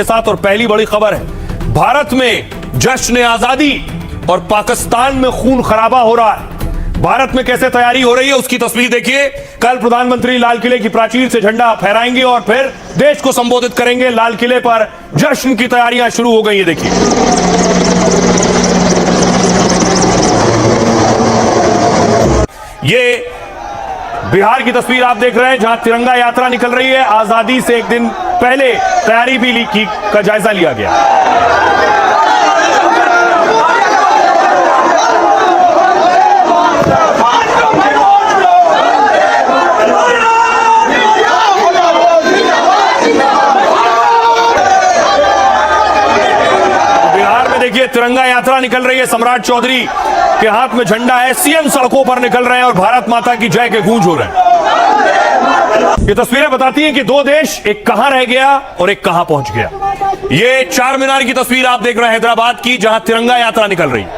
के साथ और पहली बड़ी खबर है, भारत में जश्न आजादी और पाकिस्तान में खून खराबा हो रहा है। भारत में कैसे तैयारी हो रही है उसकी तस्वीर देखिए। कल प्रधानमंत्री लाल किले की प्राचीर से झंडा फहराएंगे और फिर देश को संबोधित करेंगे। लाल किले पर जश्न की तैयारियां शुरू हो गई है। देखिए ये बिहार की तस्वीर आप देख रहे हैं, जहां तिरंगा यात्रा निकल रही है। आजादी से एक दिन पहले तैयारी भी का जायजा लिया गया। बिहार में देखिए तिरंगा यात्रा निकल रही है। सम्राट चौधरी के हाथ में झंडा है। सीएम सड़कों पर निकल रहे हैं और भारत माता की जय के गूंज हो रहे हैं। ये तस्वीरें बताती हैं कि दो देश, एक कहां रह गया और एक कहां पहुंच गया। ये चार मीनार की तस्वीर आप देख रहे हैं हैदराबाद की, जहां तिरंगा यात्रा निकल रही है।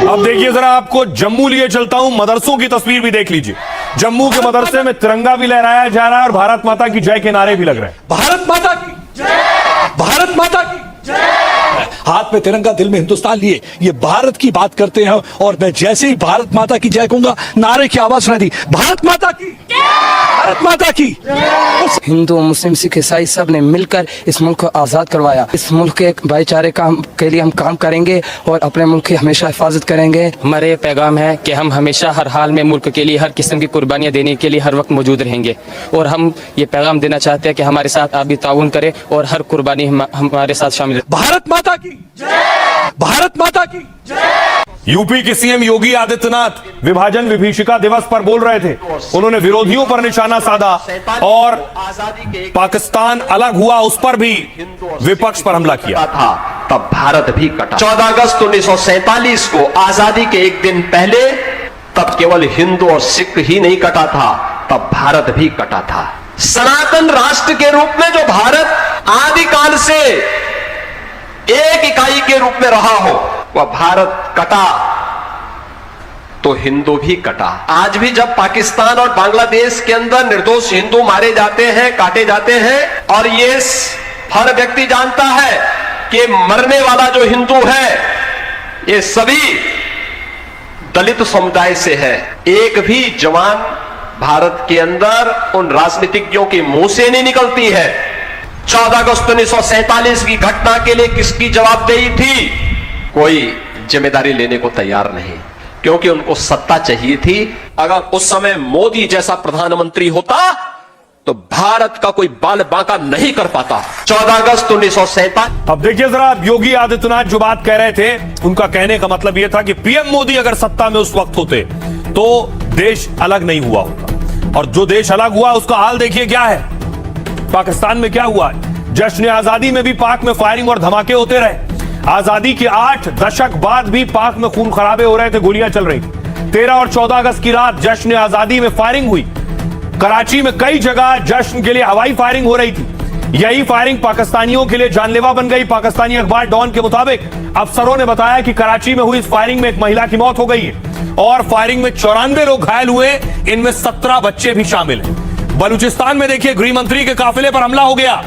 अब देखिए जरा, आपको जम्मू लिए चलता हूं। मदरसों की तस्वीर भी देख लीजिए। जम्मू के मदरसे में तिरंगा भी लहराया जा रहा है और भारत माता की जय के नारे भी लग रहे हैं। भारत माता की जय, भारत माता की जय। हाथ में तिरंगा, दिल में हिंदुस्तान लिए ये भारत की बात करते हैं। और मैं जैसे ही भारत माता की जय कहूंगा, नारे की आवाज सुनाई दी, भारत माता की, भारत माता की। हिंदू, मुस्लिम, सिख, ईसाई सब ने मिलकर इस मुल्क को आजाद करवाया। इस मुल्क के भाईचारे के लिए हम काम करेंगे और अपने मुल्क की हमेशा हिफाजत करेंगे। हमारा ये पैगाम है कि हम हमेशा हर हाल में मुल्क के लिए हर किस्म की कुर्बानियां देने के लिए हर वक्त मौजूद रहेंगे। और हम ये पैगाम देना चाहते हैं कि हमारे साथ आप भी ताउन करें और हर कुर्बानी हमारे साथ शामिल है। भारत माता की जय, भारत माता की जय। यूपी के सीएम योगी आदित्यनाथ विभाजन विभीषिका दिवस पर बोल रहे थे। उन्होंने विरोधियों पर निशाना साधा और पाकिस्तान अलग हुआ उस पर भी विपक्ष पर हमला किया था। तब भारत भी कटा। 14 अगस्त 1947 को आजादी के एक दिन पहले तब केवल हिंदू और सिख ही नहीं कटा था, तब भारत भी कटा था। सनातन राष्ट्र के रूप में जो भारत आदिकाल से एक इकाई के रूप में रहा हो, वह भारत कटा तो हिंदू भी कटा। आज भी जब पाकिस्तान और बांग्लादेश के अंदर निर्दोष हिंदू मारे जाते हैं, काटे जाते हैं, और ये हर व्यक्ति जानता है कि मरने वाला जो हिंदू है ये सभी दलित समुदाय से है। एक भी जवान भारत के अंदर उन राजनीतिज्ञों के मुंह से नहीं निकलती है। 14 अगस्त 1947 की घटना के लिए किसकी जवाबदेही थी? कोई जिम्मेदारी लेने को तैयार नहीं, क्योंकि उनको सत्ता चाहिए थी। अगर उस समय मोदी जैसा प्रधानमंत्री होता तो भारत का कोई बाल बांका नहीं कर पाता। 14 अगस्त 1947। अब देखिए जरा, योगी आदित्यनाथ जो बात कह रहे थे, उनका कहने का मतलब यह था कि पीएम मोदी अगर सत्ता में उस वक्त होते तो देश अलग नहीं हुआ होता। और जो देश अलग हुआ उसका हाल देखिए क्या है। पाकिस्तान में क्या हुआ है? जश्न आजादी में भी पाक में फायरिंग और धमाके होते रहे। आजादी के 8 दशक बाद भी पाक में खून खराबे हो रहे थे, गोलियां चल रही थी। 13 और 14 अगस्त की रात जश्न आजादी में फायरिंग हुई। कराची में कई जगह जश्न के लिए हवाई फायरिंग हो रही थी। यही फायरिंग पाकिस्तानियों के लिए जानलेवा बन गई। पाकिस्तानी अखबार डॉन के मुताबिक अफसरों ने बताया कि कराची में हुई इस फायरिंग में एक महिला की मौत हो गई है और फायरिंग में 94 लोग घायल हुए, इनमें 17 बच्चे भी शामिल हैं। बलूचिस्तान में देखिए गृह मंत्री के काफिले पर हमला हो गया।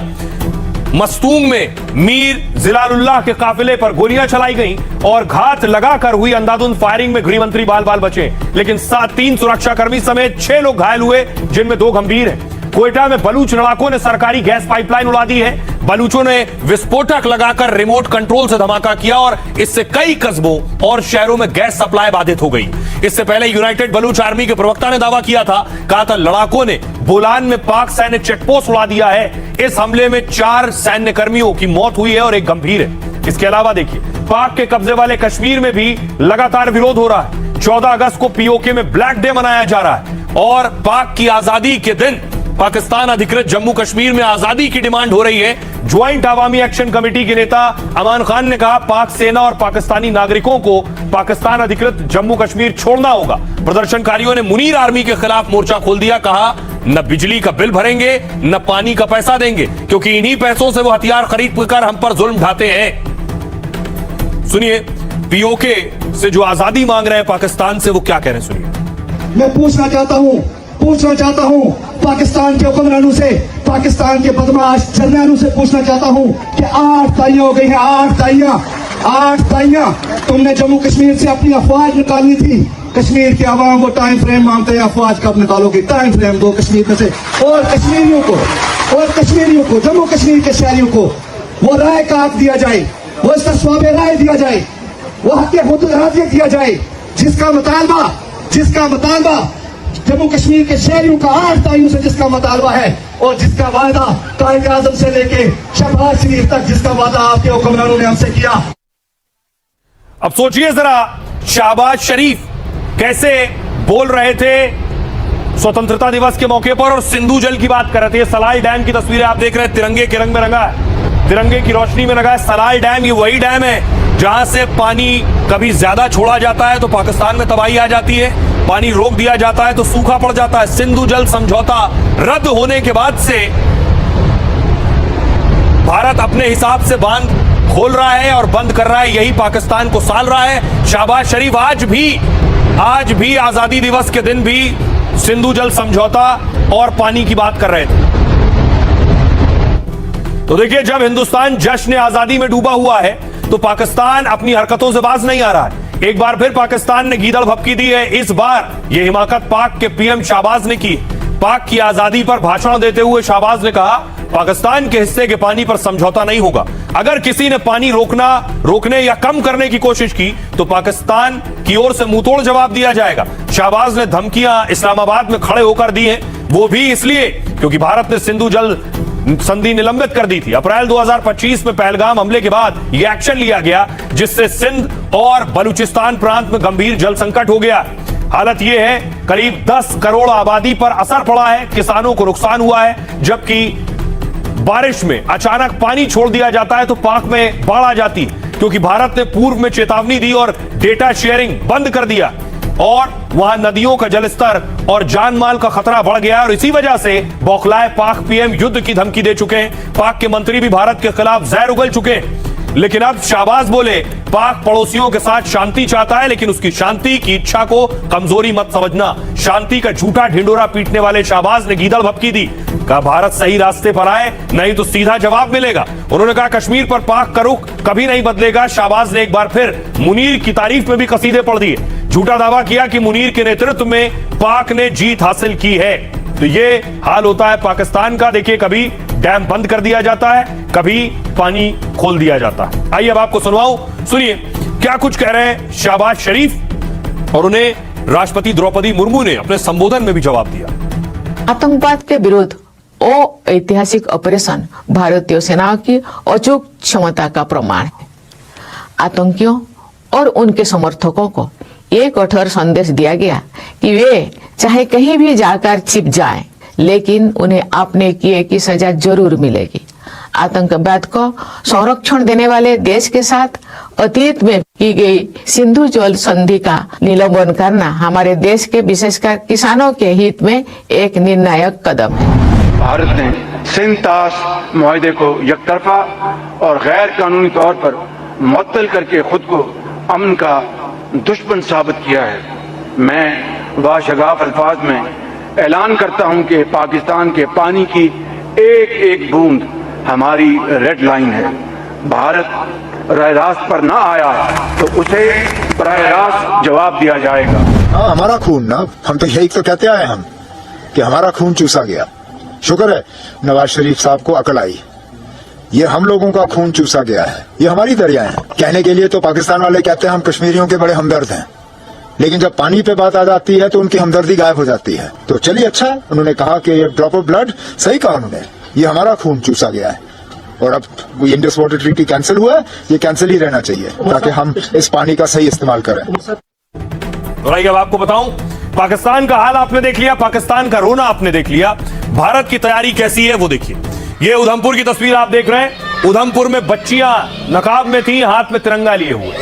मस्तूंग में मीर जिलालुल्लाह के काफिले पर गोलियां चलाई गईं और घात लगाकर हुई अंधाधुंध फायरिंग में गृह मंत्री बाल बाल बचे, लेकिन 3 सुरक्षाकर्मी समेत 6 लोग घायल हुए, जिनमें 2 गंभीर हैं। कोयटा में बलूच लड़ाकों ने सरकारी गैस पाइपलाइन उड़ा दी है। बलूचों ने विस्फोटक लगाकर रिमोट कंट्रोल से धमाका किया और इससे कई कस्बों और शहरों में गैस सप्लाई बाधित हो गई। इससे पहले यूनाइटेड बलूच आर्मी के प्रवक्ता ने दावा किया था, कहा था लड़ाकों ने बोलान में पाक सैन्य चेकपोस्ट उड़ा दिया है। इस हमले में 4 सैन्य कर्मियों की मौत हुई है और एक गंभीर है। इसके अलावा देखिए, पाक के कब्जे वाले कश्मीर में भी लगातार विरोध हो रहा है। 14 अगस्त को पीओके में ब्लैक डे मनाया जा रहा है और पाक की आजादी के दिन पाकिस्तान अधिकृत जम्मू कश्मीर में आजादी की डिमांड हो रही है। ज्वाइंट अवामी एक्शन कमेटी के नेता अमान खान ने कहा पाक सेना और पाकिस्तानी नागरिकों को पाकिस्तान अधिकृत जम्मू कश्मीर छोड़ना होगा। प्रदर्शनकारियों ने मुनीर आर्मी के खिलाफ मोर्चा खोल दिया, कहा न बिजली का बिल भरेंगे न पानी का पैसा देंगे, क्योंकि इन्हीं पैसों से वो हथियार खरीद कर हम पर जुल्म ढाते हैं। सुनिए पीओके से जो आजादी मांग रहे हैं पाकिस्तान से, वो क्या कह रहे हैं, सुनिए। मैं पूछना चाहता हूं पाकिस्तान के हुक्मरानों से, पाकिस्तान के बदमाश जर्नैलों से पूछना चाहता हूं कि 8 ताइयां हो गई हैं, 8 ताइयां तुमने जम्मू कश्मीर से अपनी अफवाज निकालनी थी। कश्मीर के आवाम वो टाइम फ्रेम मांगते हैं, अफवाज कब निकालोगे, टाइम फ्रेम दो कश्मीर में से। और कश्मीरियों को जम्मू कश्मीर के शहरियों को वो राय का हक दिया जाए, वो इसका स्वाब राय दिया जाए, वो हक हुदूद दिया जाए, जिसका मुतालबा जम्मू कश्मीर के शहरियों का 8 तारीख से जिसका मुतालबा है, और जिसका वादा कायद आजम से लेके शहबाज शरीफ तक जिसका वादा आपके हुक्मरानों ने हमसे किया। अब सोचिए जरा, शहबाज शरीफ कैसे बोल रहे थे स्वतंत्रता दिवस के मौके पर और सिंधु जल की बात कर रहे थे। सलाल डैम की तस्वीरें आप देख रहे हैं, तिरंगे के रंग में रंगा है, तिरंगे की रोशनी में रंगा है। सलाल डैम ये वही डैम है जहां से पानी कभी ज्यादा छोड़ा जाता है तो पाकिस्तान में तबाही आ जाती है, पानी रोक दिया जाता है तो सूखा पड़ जाता है। सिंधु जल समझौता रद्द होने के बाद से भारत अपने हिसाब से बांध खोल रहा है और बंद कर रहा है, यही पाकिस्तान को साल रहा है। शहबाज शरीफ आज भी आजादी दिवस के दिन भी सिंधु जल समझौता और पानी की बात कर रहे थे। तो देखिए, जब हिंदुस्तान जश्न आजादी में डूबा हुआ है तो पाकिस्तान अपनी हरकतों से बाज नहीं आ रहा है। एक बार फिर पाकिस्तान ने गीदड़ भभकी दी है। इस बार यह हिमाकत पाक के पीएम शाहबाज ने की। पाक की आजादी पर भाषण देते हुए शाहबाज ने कहा पाकिस्तान के हिस्से के पानी पर समझौता नहीं होगा। अगर किसी ने पानी रोकने या कम करने की कोशिश की तो पाकिस्तान की ओर से मुंहतोड़ जवाब दिया जाएगा। शाहबाज ने धमकियां इस्लामाबाद में खड़े होकर दी हैं, वो भी इसलिए क्योंकि भारत ने सिंधु जल संधि निलंबित कर दी थी। अप्रैल 2025 में पहलगाम हमले के बाद यह एक्शन लिया गया, जिससे सिंध और बलूचिस्तान प्रांत में गंभीर जल संकट हो गया। हालत यह है, करीब 10 करोड़ आबादी पर असर पड़ा है, किसानों को नुकसान हुआ है। जबकि बारिश में अचानक पानी छोड़ दिया जाता है तो पाक में बाढ़ आ जाती, क्योंकि भारत ने पूर्व में चेतावनी दी और डेटा शेयरिंग बंद कर दिया, और वहां नदियों का जलस्तर और जान माल का खतरा बढ़ गया। और इसी वजह से बौखलाए पाक पीएम युद्ध की धमकी दे चुके हैं। पाक के मंत्री भी भारत के खिलाफ जहर उगल चुके हैं। लेकिन अब शाहबाज बोले पाक पड़ोसियों के साथ शांति चाहता है, लेकिन उसकी शांति की इच्छा को कमजोरी मत समझना। शांति का झूठा ढिंडोरा पीटने वाले शाहबाज ने गीदड़ भभकी दी, कहा भारत सही रास्ते पर आए, नहीं तो सीधा जवाब मिलेगा। उन्होंने कहा कश्मीर पर पाक का रुख कभी नहीं बदलेगा। शाहबाज ने एक बार फिर मुनीर की तारीफ में भी कसीदे पढ़ दिए। झूठा दावा किया कि मुनीर के नेतृत्व में पाक ने जीत हासिल की है। तो ये हाल होता है पाकिस्तान का। देखिए, कभी डैम बंद कर दिया जाता है, कभी पानी खोल दिया जाता है। आइए अब आपको सुनवाऊं, सुनिए क्या कुछ कह रहे हैं शहबाज शरीफ, और उन्हें राष्ट्रपति द्रौपदी मुर्मू ने अपने संबोधन में भी जवाब दिया। आतंकवाद के विरुद्ध ऐतिहासिक ऑपरेशन भारतीय सेना की अचूक क्षमता का प्रमाण है। आतंकियों और उनके समर्थकों को ये कठोर संदेश दिया गया कि वे चाहे कहीं भी जाकर छिप जाएं, लेकिन उन्हें आपने किए की सजा जरूर मिलेगी। आतंकवाद को संरक्षण देने वाले देश के साथ अतीत में की गई सिंधु जल संधि का निलंबन करना हमारे देश के विशेषकर किसानों के हित में एक निर्णायक कदम है। भारत ने सिंध ताश मुआहदे को एकतरफा और गैर कानूनी तौर पर मुअत्तल करके खुद को अमन का दुश्मन साबित किया है। मैं बाशगाफ अल्फाज में ऐलान करता हूं कि पाकिस्तान के पानी की एक एक बूंद हमारी रेड लाइन है। भारत राह रास्त पर ना आया तो उसे राह रास्त जवाब दिया जाएगा। हाँ, हमारा खून ना, हम तो यही तो कहते आए हम कि हमारा खून चूसा गया। शुक्र है नवाज शरीफ साहब को अकल आई। ये हम लोगों का खून चूसा गया है, ये हमारी दरियाएं हैं। कहने के लिए तो पाकिस्तान वाले कहते हैं हम कश्मीरियों के बड़े हमदर्द हैं, लेकिन जब पानी पे बात आ जाती है तो उनकी हमदर्दी गायब हो जाती है। तो चलिए, अच्छा उन्होंने कहा कि ये ड्रॉप ऑफ ब्लड, सही कहा उन्होंने, ये हमारा खून चूसा गया है। और अब इंडस वाटर ट्रीटी कैंसिल हुआ है, ये कैंसिल ही रहना चाहिए ताकि हम इस पानी का सही इस्तेमाल करें। और आइए अब आपको बताऊं, पाकिस्तान का हाल आपने देख लिया, पाकिस्तान का रोना आपने देख लिया, भारत की तैयारी कैसी है वो देखिए। ये उधमपुर की तस्वीर आप देख रहे हैं। उधमपुर में बच्चियां नकाब में थी, हाथ में तिरंगा लिए हुए।